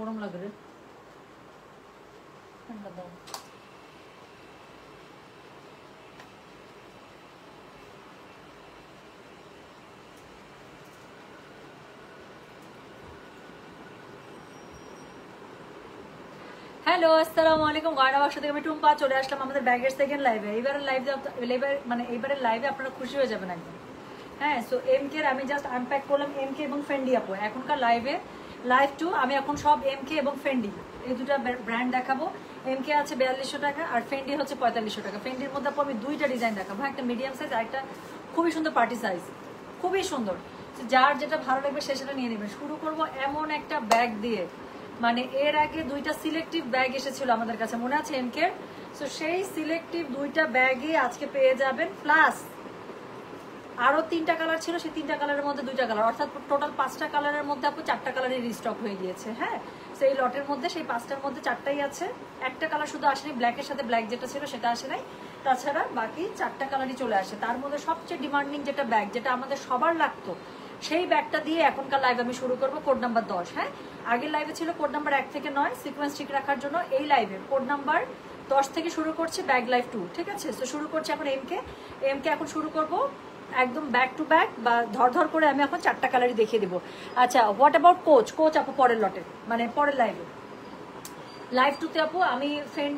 গরম লাগে রে, ঠান্ডা দাও। হ্যালো, আসসালামু আলাইকুম। গয়না বাক্স থেকে আমি টুম্পা চলে আসলাম আমাদের ব্যাগের সেকেন্ড লাইভে। এইবারের লাইভে আপনারা খুশি হয়ে যাবেন একদম। হ্যাঁ, সো এমকে আমি জাস্ট আনপ্যাক করলাম এমকে এবং ফেন্ডি আপু। এখনকার লাইভ টু আমি এখন সব এমকে এবং ফেন্ডি এই দুটো ব্র্যান্ড দেখাবো। এমকে আছে 4200 টাকা আর ফেন্ডি হচ্ছে 4500 টাকা। ফেন্ডির মধ্যে আপু আমি দুইটা ডিজাইন দেখাবো, একটা মিডিয়াম সাইজ আর একটা খুবই সুন্দর পার্টি সাইজ, খুবই সুন্দর। যার যেটা ভালো লাগবে সে সেটা নিয়ে নেবেন। শুরু করব এমন একটা ব্যাগ দিয়ে, মানে এর আগে দুইটা সিলেক্টিভ ব্যাগ এসেছিল আমাদের কাছে, মনে আছে এমকে? সো সেই সিলেক্টিভ দুইটা ব্যাগই আজকে পেয়ে যাবেন, প্লাস আরো 3টা কালার ছিল, সেই 3টা কালারের মধ্যে 2টা কালার, অর্থাৎ টোটাল 5টা কালারের মধ্যে আপু 4টা কালারই রিস্টক হয়ে গিয়েছে। হ্যাঁ, সেই লটের মধ্যে সেই 5টার মধ্যে 4টাই আছে। একটা কালার শুধু আসেনি, ব্ল্যাকের সাথে ব্ল্যাক যেটা ছিল সেটা আসে নাই, তাছাড়া বাকি 4টা কালারই চলে আসে। তার মধ্যে সবচেয়ে ডিমান্ডিং যেটা ব্যাগ, যেটা আমাদের সবার লাগতো, সেই ব্যাগটা দিয়ে এখনকার লাইভ আমি শুরু করবো। Code number 10। হ্যাঁ, আগের লাইভে ছিল কোড নাম্বার 1 থেকে 9 সিকোয়েন্স ঠিক রাখার জন্য। এই লাইভে কোড নাম্বার 10 থেকে শুরু করছি, ব্যাগ লাইভ 2। ঠিক আছে, তো শুরু করছি এখন এমকে এখন শুরু করব একদম ব্যাক টু ব্যাক বা ধর করে। আমি এখন 4টা কালারই দেখিয়ে দেবো। আচ্ছা, হোয়াট অ্যাবাউট কোচ আপু পরের লটে, মানে পরের লাইভ 2তে আপু আমি ফ্রেন্ড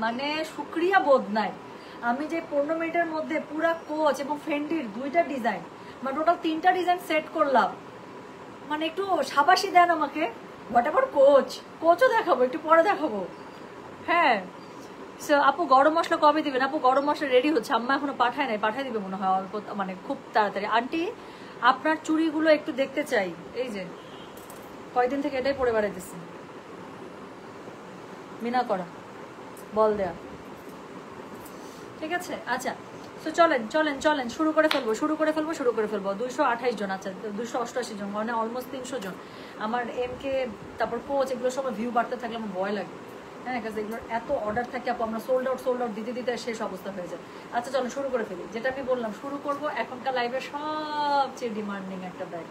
মানে শুক্রিয়া বোধ নাই, আমি যে 15 মিনিটের মধ্যে পুরা কোচ এবং ফেন্ডির দুইটা ডিজাইন, মানে টোটাল 3টা ডিজাইন সেট করলাম। মানে একটু সাবাসি দেন আমাকে। হোয়াট এভার কোচও দেখাবো, একটু পরে দেখাবো। হ্যাঁ, আপু গরম মশলা কবে দিবেন? আপু গরম মশলা রেডি হচ্ছে, আম্মা এখনো পাঠায় নাই, পাঠায় দিবে মনে হয় অল্প, মানে খুব তাড়াতাড়ি। আন্টি আপনার চুড়িগুলো একটু দেখতে চাই। এই যে কয়দিন থেকে এটাই পরে বেড়াইতেছি, মিনা করা বল দেয়া। ঠিক আছে, আচ্ছা, তো চলেন শুরু করে ফেলবো 228 জন, আচ্ছা 288 জন, মানে অলমোস্ট 300 জন। আমার এমকে তারপর কোচ এগুলো সময় ভিউ বাড়তে থাকলে আমার ভয় লাগে। হ্যাঁ, কারণ এগুলোর এত অর্ডার থাকে আপু, আমরা সোল্ড আউট দিতে শেষ অবস্থা হয়ে যায়। আচ্ছা চলো শুরু করে ফেলি। যেটা আমি বললাম, শুরু করবো এখনকার লাইভের সবচেয়ে ডিমান্ডিং একটা ব্যাগ।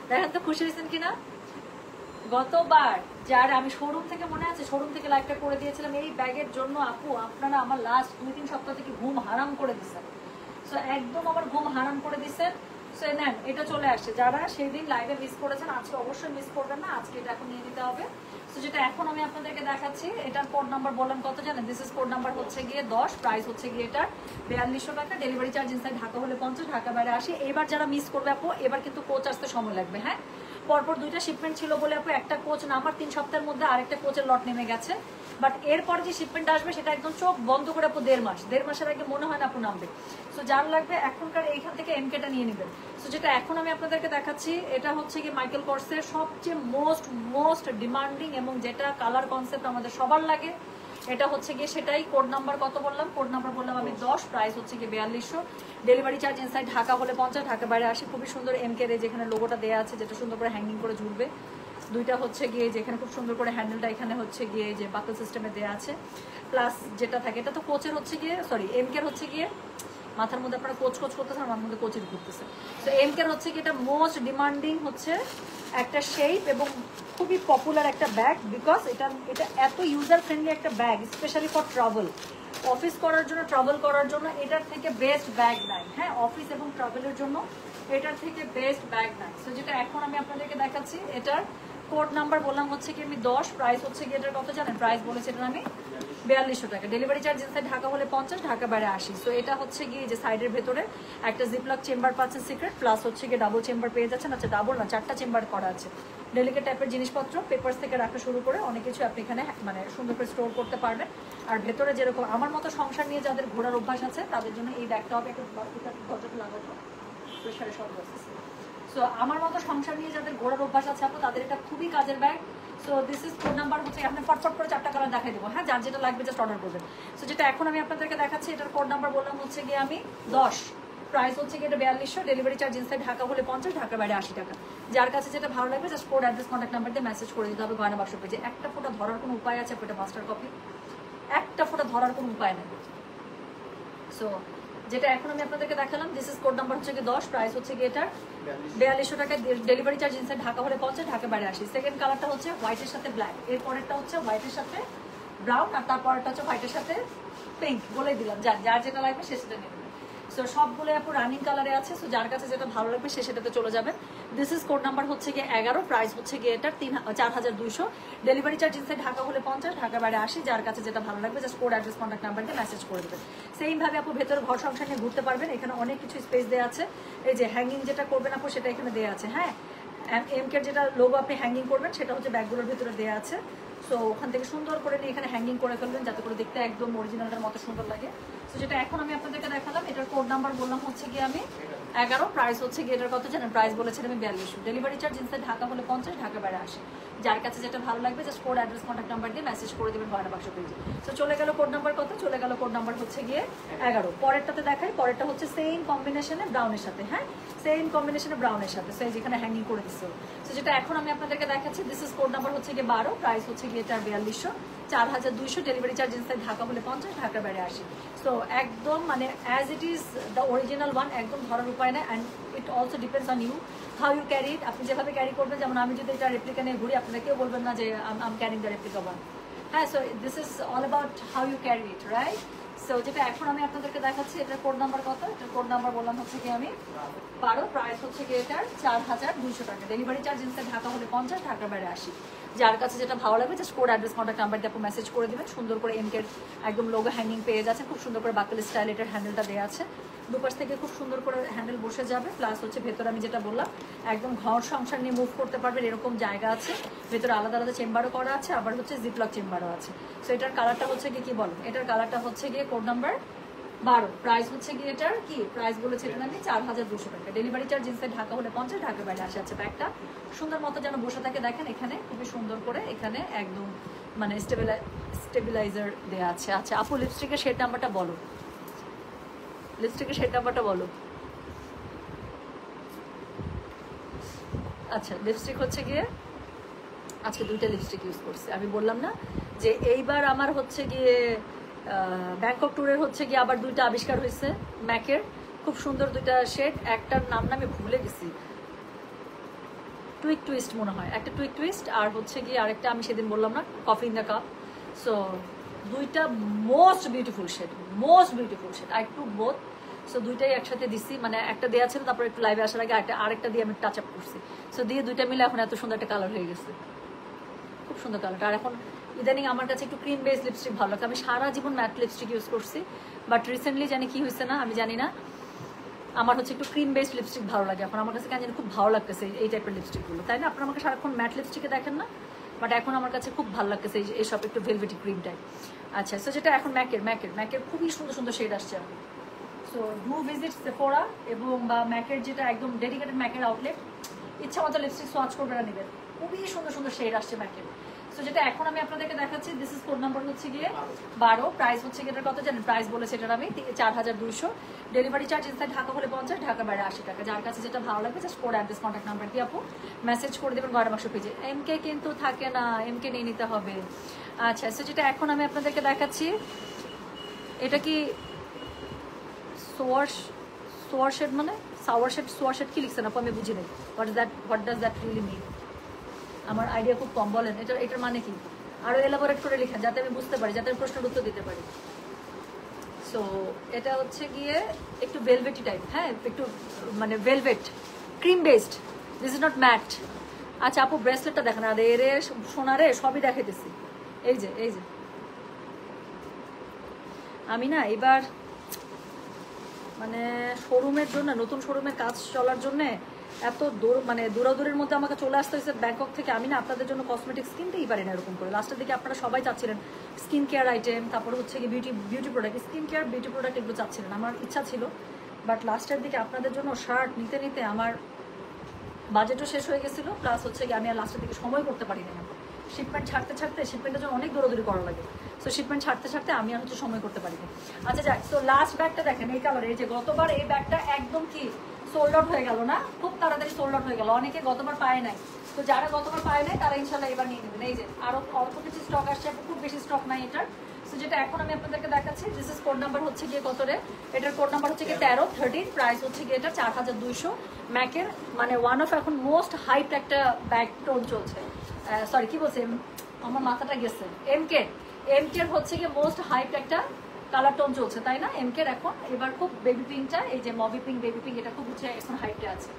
দেখেন তো খুশি হয়েছেন কিনা? গতবার যার আমি শোরুম থেকে, মনে আছে শোরুম থেকে লাইভটা করে দিয়েছিলাম এই ব্যাগের জন্য আপু, আপনারা আমার লাস্ট 2-3 সপ্তাহ থেকে ঘুম হারাম করে দিচ্ছেন। সো একদম আমার ঘুম হারাম করে দিচ্ছেন। সো নেন, এটা চলে আসছে। যারা সেই দিন লাইভে মিস করেছেন আজকে অবশ্যই মিস করবেন না, আজকে এটা এখন নিয়ে নিতে হবে। সো যেটা এখন আমি আপনাদেরকে দেখাচ্ছি, এটার কোড নাম্বার বললাম কত জানেন? দিস ইজ কোড নাম্বার হচ্ছে গিয়ে 10, প্রাইস হচ্ছে গিয়ে এটার 4200 টাকা। ডেলিভারি চার্জ ইনসাইড ঢাকা হলে 50, ঢাকা বাইরে 80। এবার যারা মিস করবে আপু, এবার কিন্তু কোচ আসতে সময় লাগবে। হ্যাঁ, পরপর 2টা শিপমেন্ট ছিল বলে আপু একটা কোচ নামার 3 সপ্তাহের মধ্যে আরেকটা কোচের লট নেমে গেছে। বাট এরপরে যে শিপমেন্ট আসবে সেটা একদম চোখ বন্ধ করে আপু 1.5 মাসের আগে মনে হয় না আপু নামবে। সো যার লাগবে এখনকার এইখান থেকে এমকেটা নিয়ে নেবেন। সো যেটা এখন আমি আপনাদেরকে দেখাচ্ছি, এটা হচ্ছে কি মাইকেল কর্সের সবচেয়ে মোস্ট ডিমান্ডিং এবং যেটা কালার কনসেপ্ট আমাদের সবার লাগে, এটা হচ্ছে গিয়ে সেটাই। কোড নাম্বার কত বললাম? কোড নাম্বার বললাম আমি 10, প্রাইস হচ্ছে গিয়ে 4200। ডেলিভারি চার্জ ইনসাইড ঢাকা হলে 50, ঢাকা বাইরে 80। খুবই সুন্দর এমকে রে, যেখানে লোগোটা দেওয়া আছে, যেটা সুন্দর করে হ্যাঙ্গিং করে ঝুলবে। দুইটা হচ্ছে গিয়ে যেখানে খুব সুন্দর করে হ্যান্ডেলটা এখানে হচ্ছে গিয়ে যে বাকল সিস্টেমে দেওয়া আছে, প্লাস যেটা থাকে এটা তো কোচের হচ্ছে গিয়ে, সরি এমকের হচ্ছে গিয়ে মাথার মধ্যে আপনারা কোচ করতেছেন, আমার মধ্যে কোচের ঘুরতেছে। তো এমকের হচ্ছে কি এটা মোস্ট ডিমান্ডিং হচ্ছে একটা শেপ এবং খুবই পপুলার একটা ব্যাগ, বিকজ এটা এত ইউজার ফ্রেন্ডলি একটা bag, specially for travel, office করার জন্য, ট্রাভেল করার জন্য এটার থেকে বেস্ট ব্যাগ নাই। হ্যাঁ, অফিস এবং ট্রাভেলের জন্য এটার থেকে বেস্ট ব্যাগ নাই। সো যেটা এখন আমি আপনাদেরকে দেখাচ্ছি, এটার কোড নাম্বার বললাম হচ্ছে কি আমি 10, প্রাইস হচ্ছে কি এটার কত জানেন? প্রাইস বলেছে এটার আমি 4200 টাকা। ডেলিভারি চার্জ ইনসাইড ঢাকা হলে 50, ঢাকা বাইরে 80। সো এটা হচ্ছে গিয়ে যে সাইডের ভেতরে একটা জিপলক চেম্বার পাচ্ছেন সিক্রেট, প্লাস হচ্ছে গিয়ে ডাবল চেম্বার পেয়ে যাচ্ছেন। আচ্ছা ডাবল না, 4টা চেম্বার করা আছে। ডেলিকেট টাইপের জিনিসপত্র, পেপারস থেকে রাখা শুরু করে অনেক কিছু আপনি এখানে মানে সুন্দর করে স্টোর করতে পারবেন। আর ভেতরে যেরকম আমার মতো সংসার নিয়ে যাদের ঘোরার অভ্যাস আছে তাদের জন্য এই ব্যাগটা হবে একটু দরজাটা লাগাবো প্রেশারে সব বসেছে। সো আমার মতো সংসার নিয়ে যাদের ঘোরার অভ্যাস আছে আপু, তাদের এটা খুবই কাজের bag. So this is code number হচ্ছে, আপনি ফটফট করে 4টা কালার দেখাই দেবো। হ্যাঁ, যার যেটা লাগবে জাস্ট অর্ডার করবেন। সো যেটা এখন আমি আপনাদেরকে দেখাচ্ছি, এটার কোড নাম্বার বললাম হচ্ছে গিয়ে আমি 10, প্রাইস হচ্ছে গিয়ে এটা 4200। ডেলিভারি চার্জ ইনসাইড ঢাকা হলে 50, ঢাকা বাইরে 80 টাকা। যার কাছে যেটা ভালো লাগবে just code, address, contact number দিয়ে মেসেজ করে দিতে হবে গয়না বাক্স পেজে। একটা ফোটা ধরার কোনো উপায় আছে? এটা মাস্টার কপি, একটা ফোটা ধরার কোনো উপায় নেই। সো যেটা এখন আমি আপনাদেরকে দেখালাম, দিস ইজ কোড নাম্বার হচ্ছে কি 10, প্রাইস হচ্ছে কি এটার 4200 টাকা, ডেলিভারি চার্জ ইনসাইড ঢাকা হলে 50, ঢাকা বাইরে 80। সেকেন্ড কালারটা হচ্ছে হোয়াইটের সাথে ব্ল্যাক, এরপরেরটা হচ্ছে হোয়াইটের সাথে ব্রাউন, আর তারপরটা হচ্ছে হোয়াইটের সাথে পিঙ্ক। বলে দিলাম, যার যেটা লাগবে সে সেটা নেবে। সো সবগুলো আপু রানিং কালারে আছে, সো যার কাছে যেটা ভালো লাগবে সে সেটাতে চলে যাবেন। দিস ইজ কোড নাম্বার হচ্ছে গিয়ে 11, প্রাইস হচ্ছে গিয়ে এটার 4200, ডেলিভারি চার্জ ইনসাইড ঢাকা হলে 50, ঢাকা বাইরে 80। যার কাছে যেটা ভালো লাগবে just code, address, contact number দিয়ে মেসেজ করে দেবেন। সেম ভাবে আপু ভেতরে ঘর সংসার নিয়ে ঘুরতে পারবেন, এখানে অনেক কিছু স্পেস দেওয়া আছে। এই যে হ্যাঙ্গিং যেটা করবেন আপু সেটা এখানে দেওয়া আছে। হ্যাঁ, এমকের যেটা লোগো আপনি হ্যাঙ্গিং করবেন সেটা হচ্ছে ব্যাগগুলোর ভিতরে দেওয়া আছে। সো ওখান থেকে সুন্দর করে নিয়ে এখানে হ্যাঙ্গিং করে ফেলবেন যাতে করে দেখতে একদম অরিজিনালটার মতো সুন্দর লাগে। সো যেটা এখন আমি আপনাদেরকে দেখালাম, এটার কোড নাম্বার বললাম হচ্ছে গিয়ে আমি 11, প্রাইস হচ্ছে গিয়ে এটার কত জানেন? প্রাইস বলেছেন আমি 4200, ডেলিভারি চার্জ ইনসাইড ঢাকা হলে 50, ঢাকা বাইরে 80। যার কাছে যেটা ভালো লাগবে just code, address, contact number দিয়ে মেসেজ করে দেবেন গয়না বাক্স পেজে। সো চলে গেল কোড নাম্বার কত? চলে গেল কোড নাম্বার হচ্ছে গিয়ে 11। পরেরটাতে দেখাই, পরেরটা হচ্ছে সেম কম্বিনেশনে ব্রাউনের সাথে। হ্যাঁ, সেম কম্বিনেশনে ব্রাউনের সাথে, সো যেখানে হ্যাঙ্গিং করে দিচ্ছে। সো যেটা এখন আমি আপনাদেরকে দেখাচ্ছি, দিস ইজ কোড নাম্বার হচ্ছে গিয়ে 12, প্রাইস হচ্ছে গিয়ে এটা 4200, 4200, ডেলিভারি চার্জ ইনসাইড ঢাকা হলে 50, ঢাকা বাইরে 80। সো একদম মানে as it is the original one, একদম ধরার উপায় নেই। And it also depends on you how you carry it. আপনি যেভাবে ক্যারি করবেন, যেমন আমি যদি এটা রেপ্লিকা নিয়ে ঘুরি, আপনারা কেউ বলবেন না যে I'm carrying the replica one. হ্যাঁ, so this is all about how you carry it, right? So যেটা এখন আমি আপনাদেরকে দেখাচ্ছি, এটার কোড নাম্বার কত? এটার কোড নাম্বার বললাম হচ্ছে কি আমি 12, প্রাইস হচ্ছে কি এটার 4200 টাকা, ডেলিভারি চার্জ ইনসাইড ঢাকা হলে 50, ঢাকা বাইরে 80। যার কাছে যেটা ভালো লাগবে just code, address, contact number দিয়ে আপনি মেসেজ করে দেবেন। সুন্দর করে এমকের একদম লোগো হ্যাঙ্গিং পেয়ে যাচ্ছে, খুব সুন্দর করে বাকল স্টাইল এটার হ্যান্ডেলটা দেওয়া আছে, দুপাশ থেকে খুব সুন্দর করে হ্যান্ডেল বসে যাবে। প্লাস হচ্ছে ভেতরে আমি যেটা বললাম, একদম ঘর সংসার নিয়ে মুভ করতে পারবেন এরকম জায়গা আছে। ভেতরে আলাদা আলাদা চেম্বারও করা আছে, আবার হচ্ছে জিপলক চেম্বারও আছে। সো এটার কালারটা হচ্ছে কি, কি বলো, এটার কালারটা হচ্ছে গিয়ে কোড নাম্বার 12, প্রাইস হচ্ছে গিয়ে এটার কি প্রাইস বলেছে এটা আমি 4200 টাকা, ডেলিভারি চার্জ ইনসাইড ঢাকা হলে 50, ঢাকা বাইরে 80 আছে। ব্যাগটা সুন্দর মতো যেন বসে থাকে, দেখেন এখানে খুবই সুন্দর করে এখানে একদম মানে স্টেবিলাইজার দেওয়া আছে। আচ্ছা আপু, লিপস্টিকের শেড নাম্বারটা বলো, লিপস্টিকের শেড নাম্বারটা বলো। আচ্ছা, লিপস্টিক হচ্ছে গিয়ে আজকে 2টা লিপস্টিক ইউজ করছি। আমি বললাম না যে এইবার আমার হচ্ছে গিয়ে ব্যাংকক ট্যুরের হচ্ছে গিয়ে আবার 2টা আবিষ্কার হয়েছে ম্যাকের, খুব সুন্দর 2টা শেড। একটার নাম আমি ভুলে গেছি, টুইক টুইস্ট মনে হয়, একটা টুইক টুইস্ট, আর হচ্ছে গিয়ে আরেকটা আমি সেদিন বললাম না, coffee in the cup. So 2টা most beautiful shade, most beautiful shade. I too both, so 2টাই একসাথে দিছি, মানে একটা দেওয়া ছিল, তারপর একটু লাইভে আসার আগে আরেকটা দিয়ে আমি টাচ আপ করছি। সো দিয়ে 2টা মিলে এখন এত সুন্দর একটা কালার হয়ে গেছে, খুব সুন্দর কালারটা। আর এখন ইদানিং আমার কাছে একটু ক্রিম বেস লিপস্টিক ভালো লাগে। আমি সারা জীবন ম্যাট লিপস্টিক ইউজ করছি, বাট রিসেন্টলি জানি কি হয়েছে না, আমি জানি না, আমার হচ্ছে একটু ক্রিম বেসড লিপস্টিক ভালো লাগে এখন। আমার কাছে কেন জানি খুব ভালো লাগতেছে এই টাইপের লিপস্টিকগুলো, তাই না? আপনারা আমাকে সারাক্ষণ ম্যাট লিপস্টিকে দেখেন না, বাট এখন আমার কাছে খুব ভালো লাগতেছে এইসব একটু ভেলভেটি ক্রিম টাইপ। আচ্ছা, সো যেটা এখন ম্যাকের খুবই সুন্দর সুন্দর শেড আসছে এখন। সো ডু ভিজিট সেফোরা এবং বা ম্যাকের যেটা একদম ডেডিকেটেড ম্যাকের আউটলেট, ইচ্ছা মতো লিপস্টিক সোয়াচ করবে না, নেবেন, খুবই সুন্দর সুন্দর শেড আসছে ম্যাকের। সো যেটা এখন আমি আপনাদেরকে দেখাচ্ছি, দিস ইজ কোড নাম্বার হচ্ছে গিয়ে 12, প্রাইস হচ্ছে গিয়ে কত জানেন? প্রাইস বলেছে এটার আমি 4200, ডেলিভারি চার্জ ইনসাইড ঢাকা হলে 50, ঢাকা বাইরে 80 টাকা। যার কাছে যেটা ভালো লাগবে just code, address, contact number দিয়ে আপু মেসেজ করে দেবেন গয়না বাক্স পেজে। এমকে কিন্তু থাকে না, এমকে নিয়ে নিতে হবে। আচ্ছা, সো যেটা এখন আমি আপনাদেরকে দেখাচ্ছি, এটা কি সোয়ার শেড মানে সোয়ার শেড কি লিখছেন আপু? আমি বুঝি নাই, হোয়াট ডাজ দ্যাট রিয়েলি মিন? আমার আইডিয়া খুব কম, বলেন এটার মানে কি? আরো এলাবোরেট করে লিখেন যাতে আমি বুঝতে পারি, যাতে আমি প্রশ্নের উত্তর দিতে পারি। সো এটা হচ্ছে গিয়ে একটু ভেলভেটি টাইপ, হ্যাঁ একটু মানে velvet cream based, this is not matte. আচ্ছা আপু, ব্রেসলেটটা দেখেন, আর এর সোনারে সবই দেখাইতেছি। এই যে আমি না এবার মানে শোরুমের জন্য, নতুন শোরুমের কাজ চলার জন্য এত দূরের মধ্যে আমাকে চলে আসতে হয়েছে ব্যাংকক থেকে। আমি না আপনাদের জন্য কসমেটিক্স কিনতেই পারি না এরকম করে। লাস্টের দিকে আপনারা সবাই চাচ্ছিলেন স্কিন কেয়ার আইটেম, তারপর হচ্ছে কি beauty product, skin care beauty product এগুলো চাচ্ছিলেন, আমার ইচ্ছা ছিল। বাট লাস্টের দিকে আপনাদের জন্য শার্ট নিতে নিতে আমার বাজেটও শেষ হয়ে গেছিলো, প্লাস হচ্ছে কি আমি আর লাস্টের দিকে সময় করতে পারি না। শিপমেন্ট ছাড়তে শিপমেন্টের জন্য অনেক দৌড়াদৌড়ি করা লাগে। সো শিপমেন্ট ছাড়তে আমি আর হচ্ছে সময় করতে পারি না। আচ্ছা যাক, তো লাস্ট ব্যাগটা দেখেন এই কালারে, এই যে গতবার এই ব্যাগটা একদম কি সোল্ড আউট হয়ে গেল না, খুব তাড়াতাড়ি সোল্ড আউট হয়ে গেল, অনেকে গতবার পায় নাই। তো যারা গতবার পায় নাই তারা ইনশাল্লাহ এবার নিয়ে নেবেন। এই যে আরো অল্প কিছু স্টক আসছে, খুব বেশি স্টক নাই এটার। সো যেটা এখন আমি আপনাদেরকে দেখাচ্ছি, দিস ইজ কোড নাম্বার হচ্ছে গিয়ে কত রে, এটার কোড নাম্বার হচ্ছে গিয়ে 13 প্রাইস হচ্ছে গিয়ে এটা 4200। ম্যাকের মানে ওয়ান অফ এখন মোস্ট হাইপ একটা ব্যাগ টোন চলছে, সরি কি বলছে আমার মাথাটা গেছে, এমকের হচ্ছে গিয়ে মোস্ট হাইপ একটা কালার টোন চলছে তাই না এমকের এখন। এবার খুব বেবি পিঙ্কটা, এই যে মবি পিঙ্ক বেবি পিঙ্ক, এটা খুব হচ্ছে এখন হাইপটা আছে।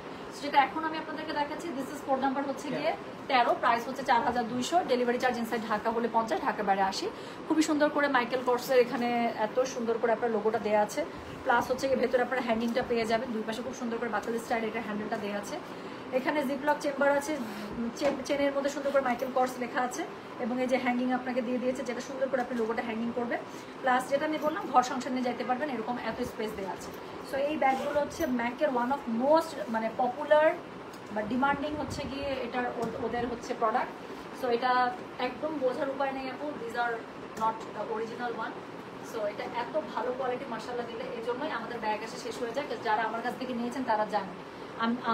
যেটা এখন আমি আপনাদেরকে দেখাচ্ছি, দিস ইজ কোড নাম্বার হচ্ছে গিয়ে 13, প্রাইস হচ্ছে 4200, ডেলিভারি চার্জ ইনসাইড ঢাকা হলে 50, ঢাকা বাইরে 80। খুবই সুন্দর করে মাইকেল কর্সের এখানে এত সুন্দর করে আপনার লোগোটা দেওয়া আছে, প্লাস হচ্ছে গিয়ে ভেতরে আপনার হ্যান্ডিংটা পেয়ে যাবেন, দুই পাশে খুব সুন্দর করে বাচ্চাদের স্টাইল এটা হ্যান্ডেলটা দেওয়া আছে। এখানে জিপলক চেম্বার আছে, চেনের মধ্যে সুন্দর করে মাইকেল কর্স লেখা আছে, এবং এই যে হ্যাঙ্গিং আপনাকে দিয়ে দিয়েছে, যেটা সুন্দর করে আপনি লোগোটা হ্যাঙ্গিং করবেন, প্লাস যেটা আমি বললাম ঘর সংসার নিয়ে যাইতে পারবেন, এরকম এত স্পেস দেওয়া আছে। সো এই ব্যাগগুলো হচ্ছে ম্যাকের ওয়ান অফ মোস্ট মানে পপুলার বা ডিমান্ডিং হচ্ছে গিয়ে এটার ওদের হচ্ছে প্রোডাক্ট। সো এটা একদম বোঝার উপায় নেই আপু, these are not the original one. So এটা এত ভালো কোয়ালিটি মাশাআল্লাহ দিলে, এই জন্যই আমাদের ব্যাগ এসে শেষ হয়ে যায়। যারা আমার কাছ থেকে নিয়েছেন তারা জানেন,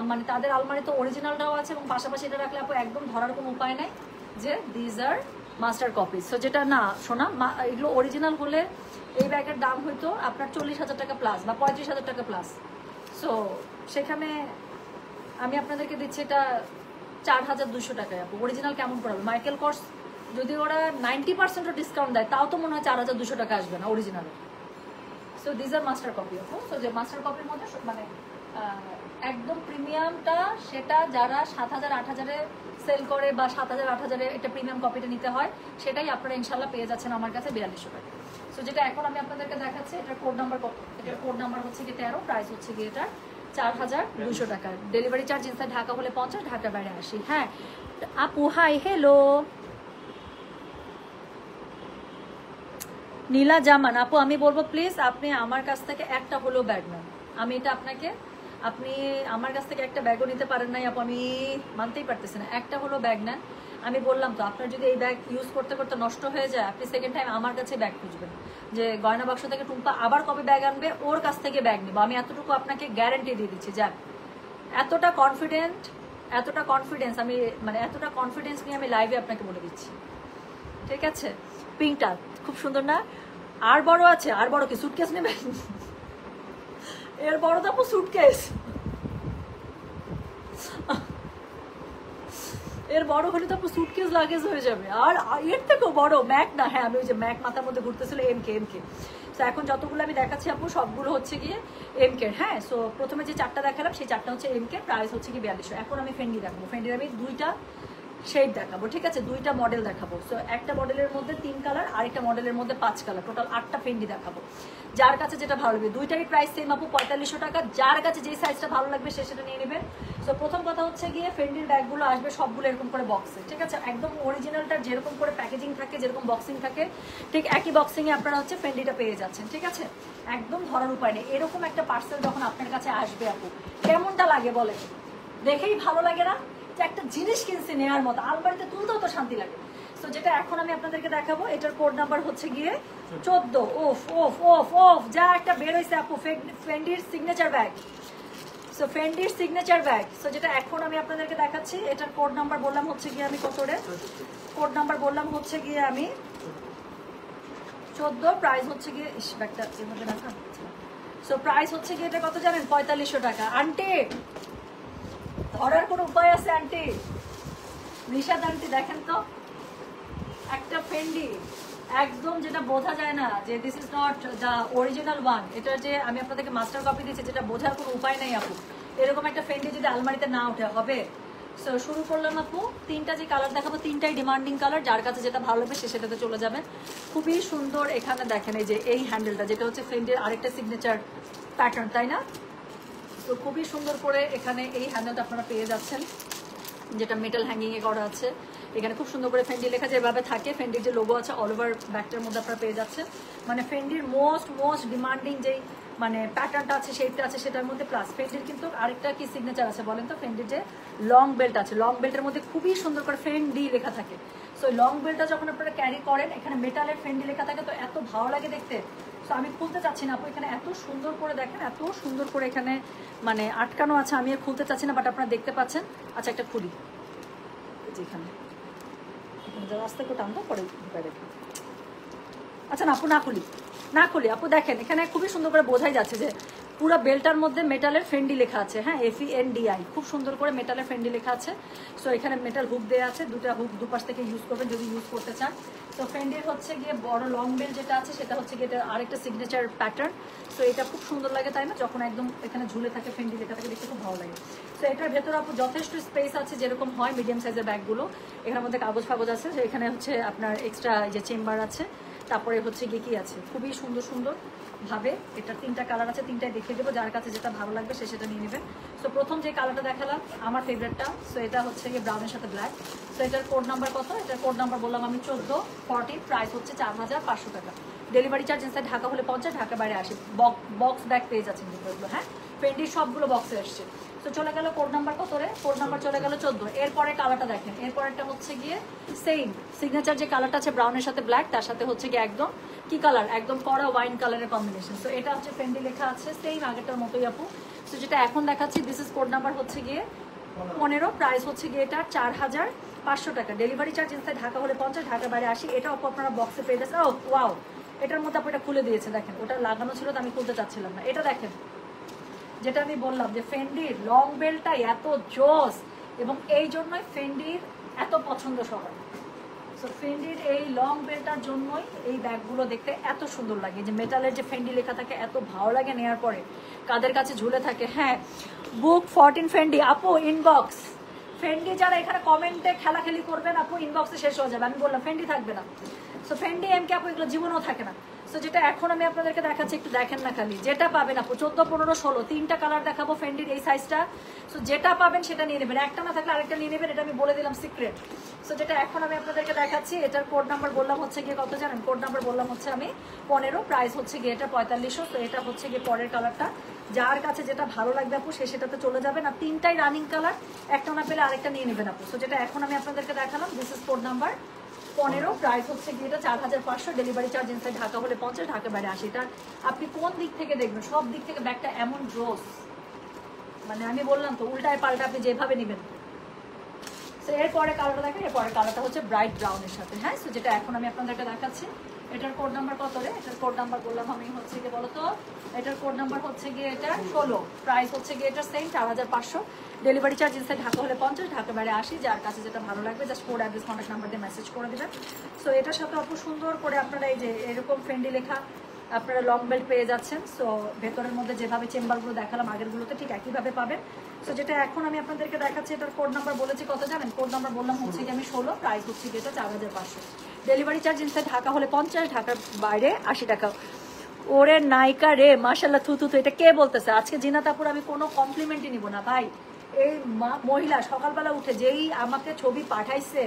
মানে তাদের আলমারি তো অরিজিনালটাও আছে, এবং পাশাপাশি এটা রাখলে আপু একদম ধরার কোনো উপায় নেই যে these are master copy. So যেটা না শোনা, এগুলো অরিজিনাল হলে এই ব্যাগের দাম হয়তো আপনার 40,000 টাকা প্লাস বা 35,000 টাকা প্লাস। সো সেখানে আমি আপনাদেরকে দিচ্ছি এটা 4,200 টাকায়। আপু অরিজিনাল কেমন পড়াবে? মাইকেল কর্স যদি ওরা 90% ডিসকাউন্ট দেয়, তাও তো মনে হয় 4,200 টাকা আসবে না original. So these are master copy আপু। সো যে মাস্টার কপির মধ্যে মানে একদম প্রিমিয়ামটা, সেটা যারা 7,000 8,000-এ সেল করে বা 7,000 8,000-এ এটা প্রিমিয়াম কপিটা নিতে হয়, সেটাই আপনারা ইনশাল্লাহ পেয়ে যাচ্ছেন আমার কাছে 4200 টাকা। সো যেটা এখন আমি আপনাদেরকে দেখাচ্ছি, এটার কোড নাম্বার কত? এটার কোড নাম্বার হচ্ছে কি 13, প্রাইস হচ্ছে কি এটা 4,200 টাকা, ডেলিভারি চার্জ ইনসাইড ঢাকা হলে 50, ঢাকা বাইরে 80। হ্যাঁ আপু, হাই হ্যালো নীলা জামান আপু, আমি বলবো প্লিজ আপনি আমার কাছ থেকে একটা হলেও ব্যাগ নেন। আমি এটা আপনাকে, আপনি আমার কাছ থেকে একটা ব্যাগও নিতে পারেন নাই আপু, আমি মানতেই পারতেছি না। একটা হলো ব্যাগ নেন। আমি বললাম তো, আপনার যদি এই ব্যাগ ইউজ করতে করতে নষ্ট হয়ে যায়, আপনি সেকেন্ড টাইম আমার কাছে ব্যাগ খুঁজবেন, যে গয়না বাক্স থেকে টুম্পা আবার কবে ব্যাগ আনবে, ওর কাছ থেকে ব্যাগ নেবো। আমি এতটুকু আপনাকে গ্যারান্টি দিয়ে দিচ্ছি। যাক, এতটা কনফিডেন্স আমি, মানে এতটা কনফিডেন্স নিয়ে আমি লাইভে আপনাকে বলে দিচ্ছি, ঠিক আছে? পিঙ্কটা খুব সুন্দর না? আর বড় আছে, আর বড় কি সুটকেস নেবেন? এর বড় তো আপু সুটকেস, এর বড় হলে তো আপু সুটকেস লাগেজ হয়ে যাবে। আর এর থেকেও বড় ম্যাক না, হ্যাঁ আমি ওই যে ম্যাক মাথার মধ্যে ঘুরতেছিল, এমকে। তো এখন যতগুলো আমি দেখাচ্ছি আপু সবগুলো হচ্ছে গিয়ে এমকে। হ্যাঁ, সো প্রথমে যে 4টা দেখালাম সেই 4টা হচ্ছে এমকে, প্রাইস হচ্ছে কি 4200। এখন আমি ফেন্ডি দেখাবো, ফেন্ডির আমি 2টা শেড দেখাবো, ঠিক আছে? 2টা মডেল দেখাবো। সো একটা মডেলের মধ্যে 3 কালার, আরেকটা মডেলের মধ্যে 5 কালার, টোটাল 8টা ফেন্ডি দেখাবো। যার কাছে যেটা ভালো লাগবে, 2টারই প্রাইস সেম আপু 4500 টাকা। যার কাছে যে সাইজটা ভালো লাগবে সে সেটা নিয়ে নেবেন। সো প্রথম কথা হচ্ছে গিয়ে ফেন্ডির ব্যাগগুলো আসবে সবগুলো এরকম করে বক্সে, ঠিক আছে? একদম অরিজিনালটা যেরকম করে প্যাকেজিং থাকে, যেরকম বক্সিং থাকে, ঠিক একই বক্সিংয়ে আপনারা হচ্ছে ফেন্ডিটা পেয়ে যাচ্ছেন, ঠিক আছে? একদম ধরার উপায় নেই। এরকম একটা পার্সেল যখন আপনার কাছে আসবে আপু, কেমনটা লাগে বলেন? দেখেই ভালো লাগে না যে একটা জিনিস কিনছে নেওয়ার মতো, আলমারিতে তুলতেও তো শান্তি লাগে। তো যেটা এখন আমি আপনাদেরকে দেখাবো, এটার কোড নাম্বার হচ্ছে গিয়ে 14। ওফ ওফ ওফ ওফ, যা একটা বের হয়েছে আপু, ফেন্ডির সিগনেচার ব্যাগ। সো ফেন্ডির সিগনেচার ব্যাগ। সো যেটা এখন আমি আপনাদেরকে দেখাচ্ছি, এটার কোড নাম্বার বললাম হচ্ছে গিয়ে আমি কত রে, কোড নাম্বার বললাম হচ্ছে গিয়ে আমি 14, প্রাইস হচ্ছে গিয়ে ব্যাগটা এর মধ্যে রাখা। সো প্রাইস হচ্ছে গিয়ে এটা কত জানেন? 4500 টাকা। আন্টি ধরার কোনো উপায় আছে আন্টি? নিশাদ আন্টি দেখেন তো, একটা ফেন্ডি একদম যেটা বোঝা যায় না যে this is not the original one, এটা যে আমি আপনাদেরকে মাস্টার কপি দিচ্ছি, যেটা বোঝার কোনো উপায় নেই আপু। এরকম একটা ফেন্ডি যদি আলমারিতে না উঠে হবে। সো শুরু করলাম আপু, 3টা যে কালার দেখাবো 3টাই ডিমান্ডিং কালার, যার কাছে যেটা ভালো লাগবে সে সেটাতে চলে যাবেন। খুবই সুন্দর। এখানে দেখেন এই যে এই হ্যান্ডেলটা, যেটা হচ্ছে ফেন্ডির আরেকটা সিগনেচার প্যাটার্ন, তাই না? তো খুবই সুন্দর করে এখানে এই হ্যান্ডেলটা আপনারা পেয়ে যাচ্ছেন, যেটা মেটাল হ্যাঙ্গিংয়ে করা আছে। এখানে খুব সুন্দর করে ফেন্ডি লেখা যেভাবে থাকে, ফেন্ডির যে লোগো আছে অল ওভার ব্যাগটার মধ্যে আপনারা পেয়ে যাচ্ছেন। মানে ফেন্ডির মোস্ট ডিমান্ডিং যেই মানে প্যাটার্নটা আছে, শেপটা আছে, সেটার মধ্যে প্লাস ফেন্ডির কিন্তু আরেকটা কি সিগনেচার আছে বলেন তো? ফেন্ডির যে লং বেল্ট আছে, লং বেল্টের মধ্যে খুবই সুন্দর করে ফেন্ডি লেখা থাকে। সো লং বেল্টটা যখন আপনারা ক্যারি করেন, এখানে মেটালের ফেন্ডি লেখা থাকে, তো এত ভালো লাগে দেখতে। সো আমি খুলতে চাচ্ছি না আপু, এখানে এত সুন্দর করে দেখেন, এত সুন্দর করে এখানে মানে আটকানো আছে। আমি আর খুলতে চাচ্ছি না, বাট আপনারা দেখতে পাচ্ছেন। আচ্ছা একটা খুলি, যেখানে রাস্তা একটু টানতো পরে ঢুকাই রেখে। আচ্ছা না আপু, না খুলি, না খুলি আপু দেখেন এখানে খুবই সুন্দর করে বোঝাই যাচ্ছে যে পুরো বেলটার মধ্যে মেটালের ফেন্ডি লেখা আছে, হ্যাঁ, FENDI, খুব সুন্দর করে মেটালের ফেন্ডি লেখা আছে। সো এখানে মেটাল হুক দেওয়া আছে, দুটা হুক দুপাশ থেকে ইউজ করবেন যদি ইউজ করতে চান। তো ফেন্ডির হচ্ছে গিয়ে বড় লং বেল যেটা আছে সেটা হচ্ছে গিয়ে এটা আরেকটা সিগনেচার প্যাটার্ন। সো এটা খুব সুন্দর লাগে তাই না, যখন একদম এখানে ঝুলে থাকে ফেন্ডি লেখা থাকে দেখতে খুব ভালো লাগে। তো এটার ভেতরে আপু যথেষ্ট স্পেস আছে, যেরকম হয় মিডিয়াম সাইজের ব্যাগগুলো। এখানের মধ্যে কাগজ ফাগজ আছে, এখানে হচ্ছে আপনার এক্সট্রা যে চেম্বার আছে, তারপরে হচ্ছে গিয়ে কি আছে, খুবই সুন্দর সুন্দর ভাবে এটা 3টা কালার আছে, 3টাই দেখিয়ে দেবো, যার কাছে যেটা ভালো লাগবে সে সেটা নিয়ে নেবেন। সো প্রথম যে কালারটা দেখালাম আমার ফেভারিটটা, সো এটা হচ্ছে গিয়ে ব্রাউনের সাথে ব্ল্যাক। সো এটার কোড নাম্বার কত, এটার কোড নাম্বার বললাম আমি 1440, প্রাইস হচ্ছে 4500 টাকা। ডেলিভারি চার্জ ইনসাইড ঢাকা হলে 50, ঢাকা বাইরে 80। বক্স ব্যাগ পেয়ে যাচ্ছেন দুটোগুলো, হ্যাঁ, ফেন্ডির সবগুলো বক্সে এসছে। তো চলে গেল কোড নাম্বার কত রে, কোড নাম্বার চলে গেল 14। এরপরে কালারটা দেখেন, এরপরেরটা হচ্ছে গিয়ে সেম সিগনেচার যে কালারটা আছে ব্রাউনের সাথে ব্ল্যাক, তার সাথে হচ্ছে গিয়ে একদম কি কালার, একদম কড়া ওয়াইন কালারের কম্বিনেশন। সো এটা হচ্ছে ফেন্ডি লেখা আছে সেম আগেরটার মতোই আপু। সো যেটা এখন দেখাচ্ছি দিস ইজ কোড নাম্বার হচ্ছে গিয়ে 15, প্রাইস হচ্ছে গিয়ে এটা 4500 টাকা। ডেলিভারি চার্জ ইনসাইড ঢাকা হলে 50, ঢাকা বাইরে 80। এটা আপু আপনারা বক্সে পেয়ে যাচ্ছেন। ও ওয়াও, এটার মধ্যে আপু এটা খুলে দিয়েছে দেখেন, ওটা লাগানো ছিল তো আমি খুলতে চাচ্ছিলাম না। এটা দেখেন যেটা আমি বললাম যে ফেন্ডির লং বেলটা এত জোস, এবং এই জন্যই ফেন্ডির এত পছন্দ সবার। সো ফেন্ডির এই লং বেলটার জন্যই এই ব্যাগগুলো দেখতে এত সুন্দর লাগে, যে মেটালের যে ফেন্ডি লেখা থাকে এত ভালো লাগে নেওয়ার পরে, কাদের কাছে ঝুলে থাকে। হ্যাঁ, বুক 14 ফেন্ডি আপু ইনবক্স, ফেন্ডি যারা এখানে কমেন্টে খেলাখেলি করবেন আপু ইনবক্সে শেষ হয়ে যাবে, আমি বললাম ফেন্ডি থাকবে না। সো ফেন্ডি এমকে আপু এগুলো জীবনেও থাকে না। সো যেটা এখন আমি আপনাদেরকে দেখাচ্ছি একটু দেখেন না খালি, যেটা পাবেন আপু 14, 15, 16 3টা কালার দেখাবো ফেন্ডির এই সাইজটা। সো যেটা পাবেন সেটা নিয়ে নেবেন, একটা না থাকলে আরেকটা নিয়ে নেবেন, এটা আমি বলে দিলাম সিক্রেট। সো যেটা এখন আমি আপনাদেরকে দেখাচ্ছি এটার কোড নাম্বার বললাম হচ্ছে গিয়ে কত জানেন, কোড নাম্বার বললাম হচ্ছে আমি 15, প্রাইস হচ্ছে গিয়ে এটা 4500। তো এটা হচ্ছে গিয়ে পরের কালারটা, যার কাছে যেটা ভালো লাগবে আপু সে সেটাতে চলে যাবেন। আর 3টাই রানিং কালার, একটা না পেলে আরেকটা নিয়ে নেবেন আপু। সো যেটা এখন আমি আপনাদেরকে দেখালাম this is code number 15, price হচ্ছে গিয়ে এটা 4500। ডেলিভারি চার্জ ইনসাইড ঢাকা হলে 50, ঢাকা বাইরে 80। এটা আপনি কোন দিক থেকে দেখবেন, সব দিক থেকে ব্যাগটা এমন জোস, মানে আমি বললাম তো উল্টায় পাল্টা আপনি যেভাবে নেবেন। সো এরপরে কালারটা দেখেন, এরপরে কালারটা হচ্ছে ব্রাইট ব্রাউনের সাথে, হ্যাঁ। সো যেটা এখন আমি আপনাদেরকে দেখাচ্ছি এটার কোড নাম্বার কত রে, এটার কোড নাম্বার বললাম আমি হচ্ছে গিয়ে বলো তো, এটার কোড নাম্বার হচ্ছে গিয়ে এটা 16, প্রাইস হচ্ছে গিয়ে এটা same 4500। Delivery charge inside Dhaka হলে 50, ঢাকা বাইরে 80। যার কাছে যেটা ভালো লাগবে just code address contact number দিয়ে মেসেজ করে দেবেন। সো এটার সাথে অত সুন্দর করে আপনারা এই যে এরকম ফ্রেন্ডলি লেখা আপনারা লং বেল্ট পেয়ে যাচ্ছেন। সো ভেতরের মধ্যে যেভাবে চেম্বারগুলো দেখালাম আগেরগুলোতে ঠিক একইভাবে পাবেন। সো যেটা এখন আমি আপনাদেরকে দেখাচ্ছি এটার কোড নাম্বার বলেছি কত জানেন, কোড নাম্বার বললাম হচ্ছে কি আমি 16, প্রাইস হচ্ছে কি এটা 4500। ডেলিভারি চার্জ ইনসাইড ঢাকা হলে 50, ঢাকার বাইরে 80 টাকা। ওরে নায়িকা রে, মাশাল্লাহ, থু থু থু, এটা কে বলতেছে আজকে? জিনাত আপুর আমি কোনো কমপ্লিমেন্টই নিব না ভাই। এই মহিলা সকালবেলা উঠে যেই আমাকে ছবি পাঠাইছে,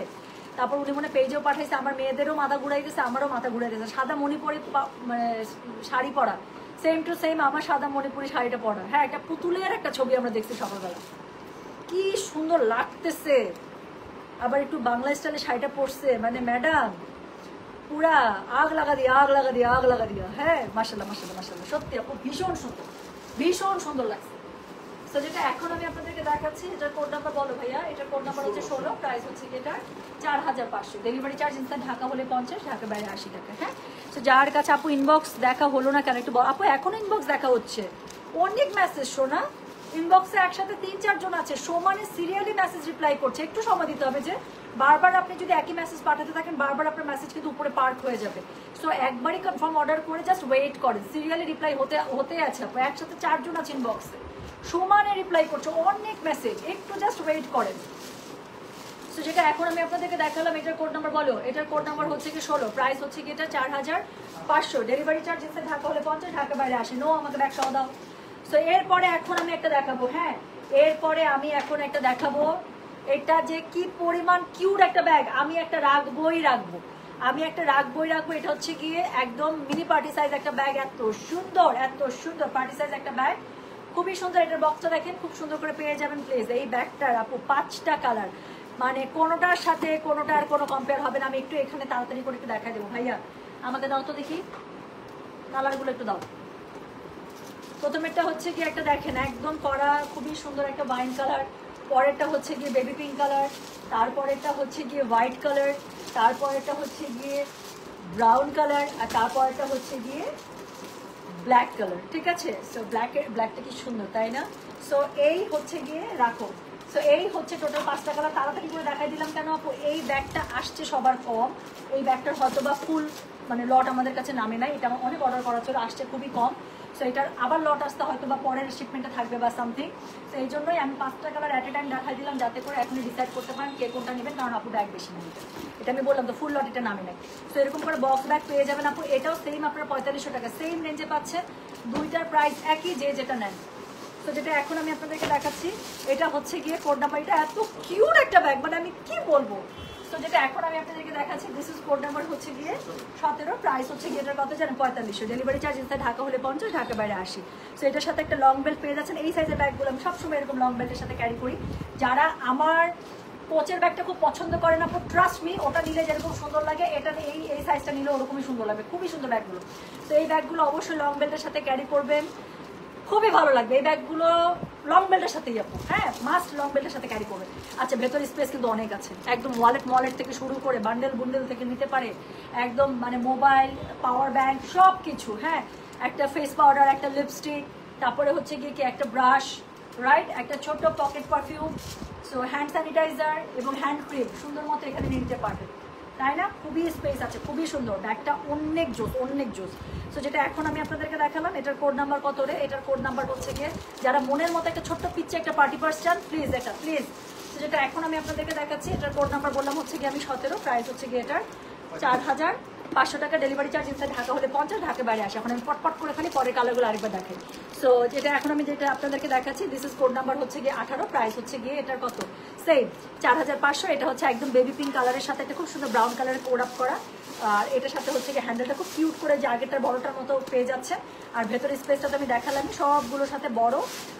তারপর উনি মনে পেজেও পাঠাইছে, আমার মেয়েদেরও মাথা ঘুরাই দিয়েছে, আমারও মাথা ঘুরাই দিয়েছে। সাদা মণিপুরি মানে শাড়ি পরা, সেম টু সেম আমার সাদা মণিপুরি শাড়িটা পরা। হ্যাঁ, একটা পুতুলের একটা ছবি আমরা দেখছি সকালবেলা, কি সুন্দর লাগতেছে। আবার একটু বাংলা স্টাইলে শাড়িটা পরছে, মানে ম্যাডাম পুরা আগ লাগা দিয়া, আগ লাগা দিয়া, আগ লাগা দিয়া। হ্যাঁ, মাশাল্লাহ মাশাল্লাহ মাশাল্লাহ, সত্যি আপু ভীষণ সুন্দর, ভীষণ সুন্দর লাগছে। তো যেটা এখন আমি আপনাদেরকে দেখাচ্ছি এটার কোড নাম্বার বলো ভাইয়া, এটার কোড নাম্বার হচ্ছে 16, প্রাইস হচ্ছে এটা 4500। ডেলিভারি চার্জ ইনসাইড ঢাকা হলে 50, ঢাকা বাইরে 80 টাকা। হ্যাঁ, তো যার কাছে আপু ইনবক্স দেখা হলো না কেন একটু আপু, এখনো ইনবক্স দেখা হচ্ছে, অনেক মেসেজ শোনা, ইনবক্সে একসাথে 3-4 জন আছে, সমানে সিরিয়ালি মেসেজ রিপ্লাই করছে। একটু সময় দিতে হবে, যে বারবার আপনি যদি একই মেসেজ পাঠাতে থাকেন বারবার আপনার মেসেজ কিন্তু উপরে পার্ক হয়ে যাবে। সো একবারই কনফার্ম অর্ডার করে জাস্ট ওয়েট করেন, সিরিয়ালি রিপ্লাই হতে আছে আপু। একসাথে 4 জন আছে ইনবক্সে, সমানে রিপ্লাই করছে, অনেক মেসেজ, একটু জাস্ট ওয়েট করেন। সো যেটা এখন আমি আপনাদেরকে দেখালাম এটার কোড নাম্বার বলো, এটার কোড নাম্বার হচ্ছে কি 16, প্রাইস হচ্ছে কি এটা 4500। ডেলিভারি চার্জ ইনসাইড ঢাকা হলে 50, ঢাকা বাইরে 80। নো, আমাকে ব্যাগ সহ দাও। সো এরপরে এখন আমি একটা দেখাবো, হ্যাঁ, এরপরে আমি এখন একটা দেখাবো, এটা যে কি পরিমাণ কিউট একটা ব্যাগ, আমি একটা রাখবোই রাখবো, আমি একটা রাখবোই রাখবো। এটা হচ্ছে গিয়ে একদম মিনি পার্টি সাইজ একটা ব্যাগ, এত সুন্দর পার্টি সাইজ একটা ব্যাগ, খুবই সুন্দর। এটার বক্সটা দেখেন, খুব সুন্দর করে পেয়ে যাবেন প্লিজ। এই ব্যাগটার আপু 5টা কালার, মানে কোনোটার সাথে কোনোটার কোনো কম্পেয়ার হবে না। আমি একটু এখানে তাড়াতাড়ি করে একটু দেখাই দেবো। ভাইয়া আমাকে দাও তো দেখি, কালারগুলো একটু দাও। প্রথমেরটা হচ্ছে কি একটা দেখেন একদম কড়া খুবই সুন্দর একটা ওয়াইন কালার, পরেরটা হচ্ছে গিয়ে বেবি পিঙ্ক কালার, তারপরেরটা হচ্ছে গিয়ে হোয়াইট কালার, তারপরেরটা হচ্ছে গিয়ে ব্রাউন কালার, আর তারপরটা হচ্ছে গিয়ে ব্ল্যাক কালার, ঠিক আছে? সো ব্ল্যাকটা কি সুন্দর, তাই না? সো এই হচ্ছে গিয়ে রাখো। সো এই হচ্ছে টোটাল 5টা কালার। তাড়াতাড়ি করে দেখাই দিলাম কেন আপু, এই ব্যাগটা আসছে সবার কম, এই ব্যাগটার হয়তো বা ফুল মানে লট আমাদের কাছে নামে নাই, এটা আমার অনেক অর্ডার করা ছিল, আসছে খুবই কম। সো এটার আবার লট আসতে হয়তো বা পরের শিপমেন্টে থাকবে বা সামথিং। তো এই জন্যই আমি 5টা কালার অ্যাট এ টাইম দেখাই দিলাম, যাতে করে এখনই ডিসাইড করতে পারেন কে কোনটা নেবেন, কারণ আপু ব্যাগ বেশি নেবেন, এটা আমি বললাম তো ফুল লট এটা নামে নাই। তো এরকম করে বক্স ব্যাগ পেয়ে যাবেন আপু, এটাও সেম আপনার 4500 টাকা, সেম রেঞ্জে পাচ্ছেন, দুইটার প্রাইস একই যে যেটা নেন। তো যেটা এখন আমি আপনাদেরকে দেখাচ্ছি এটা হচ্ছে গিয়ে কোড নাম্বার, এটা এত কিউট একটা ব্যাগ, মানে আমি কি বলবো। তো যেটা এখন আমি আপনাদেরকে দেখাচ্ছি দিস ইজ কোড নাম্বার হচ্ছে গিয়ে 17, প্রাইস হচ্ছে গিয়ে এটার কত জানেন 4500, ডেলিভারি চার্জ ইনসাইড ঢাকা হলে 50, ঢাকা বাইরে 80। সো এটার সাথে একটা লং বেল্ট পেয়ে যাচ্ছেন, এই সাইজের ব্যাগগুলো আমি সবসময় এরকম লং বেল্টের সাথে ক্যারি করি। যারা আমার কোচের ব্যাগটা খুব পছন্দ করে না, ট্রাস্ট মি, ওটা নিলে যেরকম সুন্দর লাগে এটা এই সাইজটা নিলে ওরকমই সুন্দর লাগবে, খুবই সুন্দর ব্যাগগুলো। তো এই ব্যাগগুলো অবশ্যই লং বেল্টের সাথে ক্যারি করবেন, খুবই ভালো লাগবে এই ব্যাগগুলো লং বেল্টের সাথেই আপু, হ্যাঁ মাস্ট লং বেল্টের সাথে ক্যারি করবে। আচ্ছা ভেতর স্পেস কিন্তু অনেক আছে, একদম ওয়ালেট থেকে শুরু করে বুন্ডেল থেকে নিতে পারে, একদম মানে মোবাইল, পাওয়ার ব্যাংক সব কিছু, হ্যাঁ একটা ফেস পাউডার, একটা লিপস্টিক, তারপরে হচ্ছে গিয়ে কি একটা ব্রাশ, রাইট, একটা ছোট্ট pocket perfume, so hand sanitizer এবং হ্যান্ড ক্রিম সুন্দর মতো এখানে নিতে পারবে, তাই না? খুবই স্পেস আছে, খুবই সুন্দর ব্যাগটা, অনেক জোস। সো যেটা এখন আমি আপনাদেরকে দেখালাম এটার কোড নাম্বার কত রে, এটার কোড নাম্বার হচ্ছে গিয়ে, যারা মনের মতো একটা ছোট্ট পিচ্ছে একটা পার্টি পার্স চান প্লিজ এটা প্লিজ। তো যেটা এখন আমি আপনাদেরকে দেখাচ্ছি এটার কোড নাম্বার বললাম হচ্ছে গিয়ে আমি 17, প্রাইস হচ্ছে গিয়ে এটার 4500 টাকা, ডেলিভারি চার্জ ইনসাইড ঢাকা হলে 50, ঢাকা বাইরে আসে। এখন আমি পটপট করে খালি পরের কালারগুলো আরেকবার দেখাই। সো যেটা এখন আমি যেটা আপনাদেরকে দেখাচ্ছি দিস ইজ কোড নাম্বার হচ্ছে গিয়ে 18, প্রাইস হচ্ছে গিয়ে এটার কত সেম 4500। এটা হচ্ছে একদম বেবি পিঙ্ক কালারের সাথে একটা খুব সুন্দর ব্রাউন কালারের কোড আপ করা, আর এটার সাথে হচ্ছে গিয়ে হ্যান্ডেলটা খুব কিউট করে যে আগেরটার বড়টার মতো পেয়ে যাচ্ছে। আর ভেতরের স্পেসটা তো আমি দেখালাম, সবগুলোর সাথে বড়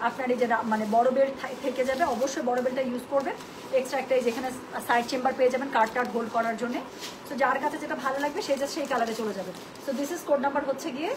আপনার এই যে মানে বড় বেল্ট থেকে যাবে, অবশ্যই বড় বেল্টটা ইউজ করবেন। এক্সট্রা একটা যেখানে সাইড চেম্বার পেয়ে যাবেন কার্ড হোল্ড করার জন্য। তো যার কাছে যেটা ভালো লাগবে সে জাস্ট সেই কালারে চলে যাবে। So this is code number হচ্ছে গিয়ে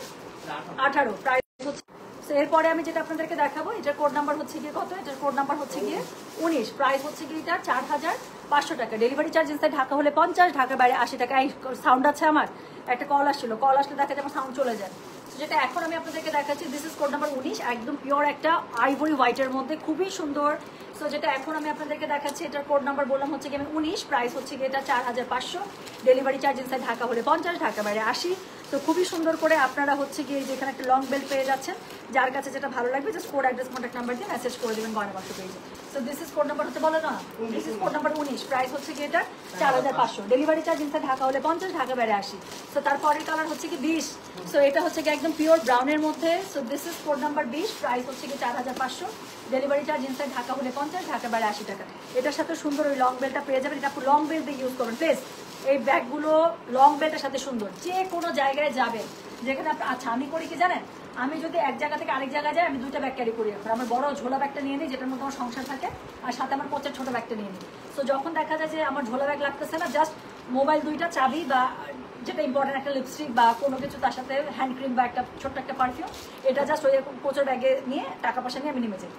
18, প্রাইস হচ্ছে। সো এরপরে আমি যেটা আপনাদেরকে দেখাবো এটার কোড নাম্বার হচ্ছে গিয়ে কত, এটার কোড নাম্বার হচ্ছে গিয়ে 19, প্রাইস হচ্ছে গিয়ে এটা 4500 টাকা, ডেলিভারি চার্জ ইনসাইড ঢাকা হলে 50, ঢাকা বাইরে 80 টাকা। এই সাউন্ড আছে আমার, একটা কল আসছিল, কল আসলে দেখা যায় আমার সাউন্ড চলে যায়। যেটা এখন আমি আপনাদেরকে দেখাচ্ছি দিস ইজ কোড নাম্বার 19, একদম পিওর একটা আইভরি হোয়াইটের মধ্যে, খুবই সুন্দর। সো যেটা এখন আমি আপনাদেরকে দেখাচ্ছি এটার কোড নাম্বার বললাম হচ্ছে গিয়ে 19, প্রাইস হচ্ছে গিয়ে এটা 4500, ডেলিভারি চার্জ ইনসাইড ঢাকা হলে 50, ঢাকা বাইরে 80। তো খুবই সুন্দর করে আপনারা হচ্ছে গিয়ে যেখানে একটা লং বেল্ট পেয়ে যাচ্ছেন, যার কাছে যেটা ভালো লাগবে just code address contact number দিয়ে মেসেজ করে দেবেন গয়না বাক্স পেজে। So this is code number হতে বলো না, this is code number 19, price হচ্ছে গিয়ে এটা 4500, ডেলিভারি চার্জ ইনসাইড ঢাকা হলে 50, ঢাকা বাইরে 80। সো তারপরের কালার হচ্ছে কি 20, সো এটা হচ্ছে কি একদম পিওর ব্রাউনের মধ্যে। So this is code number 20, price হচ্ছে কি 4500, ডেলিভারি চার্জ ইনসাইড ঢাকা হলে 50, ঢাকা বাইরে 80 টাকা। এটার সাথে সুন্দর ওই লং বেল্টটা পেয়ে যাবেন, এটা লং বেল্ট দিয়ে ইউজ করবেন প্লিজ। এই ব্যাগগুলো লং বেল্টের সাথে সুন্দর, যে কোনো জায়গায় যাবেন যেখানে আপনি, আচ্ছা আমি করি কি জানেন, আমি যদি এক জায়গা থেকে আরেক জায়গায় যাই আমি দুইটা ব্যাগ ক্যারি করি, এখন আমার বড় ঝোলা ব্যাগটা নিয়ে নিই যেটার মধ্যে আমার সংসার থাকে, আর সাথে আমার কোচের ছোট ব্যাগটা নিয়ে নিই। সো যখন দেখা যায় যে আমার ঝোলা ব্যাগ লাগতেছে না, জাস্ট মোবাইল দুইটা, চাবি বা যেটা ইম্পর্টেন্ট একটা লিপস্টিক বা কোনো কিছু, তার সাথে হ্যান্ড ক্রিম বা একটা ছোট্ট একটা পারফিউম, এটা জাস্ট ওই কোচের ব্যাগে নিয়ে টাকা পয়সা নিয়ে আমি নেমে যাই।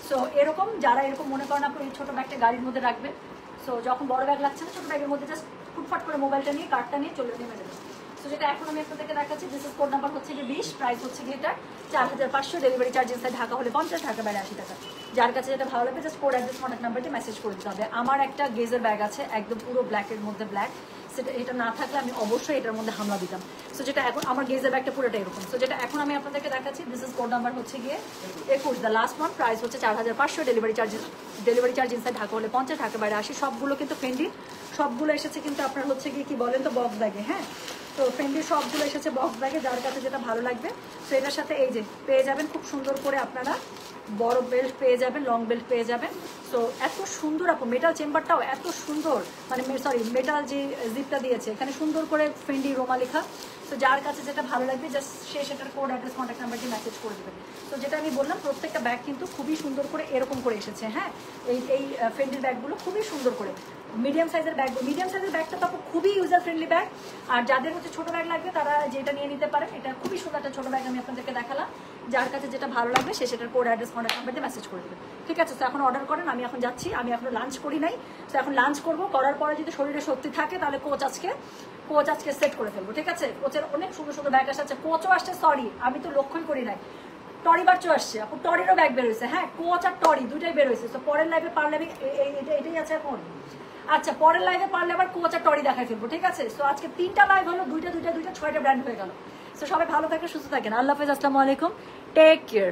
সো এরকম যারা এরকম মনে করেন আপনি এই ছোটো ব্যাগটা গাড়ির মধ্যে রাখবেন, সো যখন বড় ব্যাগ লাগছে না ছোটো ব্যাগের মধ্যে জাস্ট ফুটফাট করে মোবাইলটা নিয়ে কার্ডটা নিয়ে চলে নেমে যাবে। সো যেটা এখন আমি আপনাদেরকে দেখাচ্ছি দিস ইজ কোড নাম্বার হচ্ছে গিয়ে 20, প্রাইস হচ্ছে গিয়ে এটা 4500, ডেলিভারি চার্জ ইনসাইড ঢাকা হলে 50, ঢাকা বাইরে 80 টাকা। যার কাছে যেটা ভালো লাগবে just code address contact number দিয়ে মেসেজ করে দিতে হবে। আমার একটা গেজের ব্যাগ আছে একদম পুরো ব্ল্যাকের মধ্যে, ব্ল্যাক, সেটা এটা না থাকলে আমি অবশ্যই এটার মধ্যে হামলা দিতাম। সো যেটা এখন আমার গেজের ব্যাগটা পুরোটা এরকম। সো যেটা এখন আমি আপনাদেরকে দেখাচ্ছি দিস ইজ কোড নাম্বার হচ্ছে গিয়ে 21, দ্য লাস্ট ওয়ান, প্রাইস হচ্ছে 4500, ডেলিভারি চার্জ ইনসাইড ঢাকা হলে 50, ঢাকা বাইরে 80। সবগুলো কিন্তু ফেন্ডির, সবগুলো এসেছে কিন্তু আপনার হচ্ছে গিয়ে কি বলেন তো বক্স ব্যাগে, হ্যাঁ তো ফেন্ডির সবগুলো এসেছে বক্স ব্যাগে, যার কাছে যেটা ভালো লাগবে। তো এটার সাথে এই যে পেয়ে যাবেন খুব সুন্দর করে আপনারা বড় বেল্ট পেয়ে যাবেন, লং বেল্ট পেয়ে যাবেন। সো এত সুন্দর আপু, মেটাল চেম্বারটাও এত সুন্দর, মানে সরি মেটাল যে জিপটা দিয়েছে এখানে সুন্দর করে ফেন্ডি রোমা লেখা। তো যার কাছে যেটা ভালো লাগবে জাস্ট সে সেটার কোড অ্যাড্রেস কন্ট্যাক্ট নাম্বার দিয়ে মেসেজ করে দেবেন। তো যেটা আমি বললাম প্রত্যেকটা ব্যাগ কিন্তু খুবই সুন্দর করে এরকম করে এসেছে, হ্যাঁ এই ফেন্ডির ব্যাগগুলো খুবই সুন্দর করে। মিডিয়াম সাইজের ব্যাগটা তো খুবই ইউজার ফ্রেন্ডলি ব্যাগ। আর যাদের হচ্ছে ছোটো ব্যাগ লাগবে তারা যেটা নিয়ে নিতে পারেন, এটা খুবই সুন্দর একটা ছোটো ব্যাগ আমি আপনাদেরকে দেখালাম। যার কাছে যেটা ভালো লাগবে সে সেটার কোড অ্যাড্রেস কন্ট্যাক্ট নাম্বার দিয়ে মেসেজ করে দেবেন, ঠিক আছে? তো এখন অর্ডার করেন, আমি এখন যাচ্ছি, আমি এখন লাঞ্চ করি নাই। তো এখন লাঞ্চ করবো, করার পরে যদি শরীরে শক্তি থাকে তাহলে কোচ আজকে কোচ আজকে সেট করে ফেলবো, ঠিক আছে? কোচের অনেক সুন্দর সুন্দর ব্যাগ আসছে, কোচও আসছে, সরি আমি তো লক্ষ্যই করি নাই, টরি বাচ্চা আসছে আপু, টরিরও ব্যাগ বের হয়েছে, হ্যাঁ কোচ আর টরি দুইটাই বের হয়েছে। তো পরের লাইভে পারলে আমি এটাই আছে এখন। আচ্ছা পরের লাইভে পারলে আবার কোচ আর টরি দেখাই ফেলবো, ঠিক আছে? সো আজকে 3টা লাইভ হলো, দুইটা 6টা ব্র্যান্ড হয়ে গেল। সো সবাই ভালো থাকে, সুস্থ থাকেন, আল্লাহ হাফেজ, আসসালামু আলাইকুম, টেক কেয়ার।